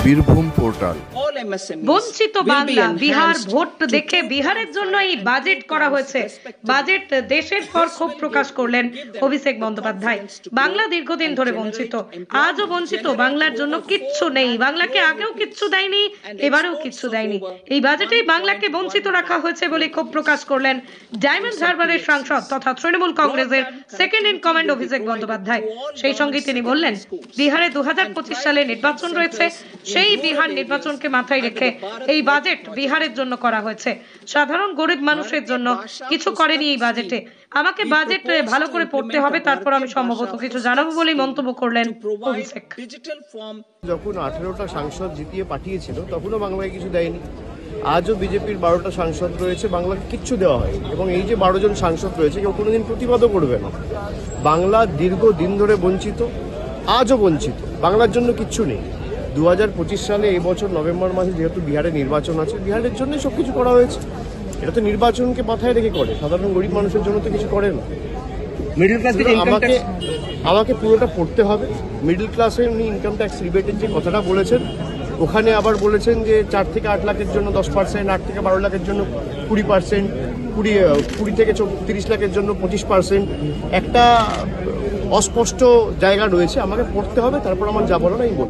Birbhum portal. বঞ্চিত Bangla Bihar vote দেখে বিহারের জন্য এই বাজেট করা হয়েছে। বাজেট দেশের পর ক্ষোভ প্রকাশ করলেন অভিষেক বন্দ্যোপাধ্যায়। বাংলা দীর্ঘদিন ধরে বঞ্চিত, আজও বঞ্চিত। বাংলার জন্য কিচ্ছু নেই, বাংলাকে আগেও কিচ্ছু দেয়নি, এবারেও কিচ্ছু দেয়নি। এই বাজেটেই বাংলাকে বঞ্চিত রাখা হয়েছে বলে ক্ষোভ প্রকাশ করলেন ডায়মন্ড হারবারের সাংসদ তথা তৃণমূল কংগ্রেসের second in command Abhishek Bandyopadhyay. সেই সঙ্গে তিনি বললেন, বিহারে 2025 সালে নির্বাচন রয়েছে, সেই বিহার নির্বাচনকে মাথায় রেখে এই বাজেট বিহারের জন্য করা হয়েছে। সাধারণ গরিব মানুষের জন্য কিছু করেনি এই বাজেটে। আমাকে বাজেট ভালো করে পড়তে হবে, তারপর আমি সম্ভবত কিছু জানাবো বলেই মন্তব্য করলেন অভিষেক। যখন 18টা সাংসদ জিতিয়ে পাঠিয়েছিল তখনও বাংলায় কিছু দেয়নি। আজও বিজেপির 12টা সাংসদ রয়েছে, বাংলাকে কিচ্ছু দেওয়া হয়। এবং এই যে 12 জন সাংসদ রয়েছে কেউ কোনোদিন প্রতিবাদও করবে না। বাংলা দীর্ঘদিন ধরে বঞ্চিত, আজও বঞ্চিত, বাংলার জন্য কিচ্ছু নেই। 2025 সালে এই বছর নভেম্বর মাসে যেহেতু বিহারে নির্বাচন আছে, বিহারের জন্য সব কিছু করা হয়েছে। এটা তো নির্বাচনকে মাথায় রেখে করে, সাধারণ গরিব মানুষের জন্য তো কিছু করে না। মিডল ক্লাস আমাকে পুরোটা পড়তে হবে। মিডল ক্লাসে উনি ইনকাম ট্যাক্স রিবেটের যে কথাটা বলেছেন, ওখানে আবার বলেছেন যে 4 থেকে 8 লাখের জন্য 10%, 8 থেকে 12 লাখের জন্য 20%, 20 থেকে 30 লাখের জন্য 25%। একটা অস্পষ্ট জায়গা রয়েছে, আমাকে পড়তে হবে, তারপর আমার যা বলার আমি বলবো।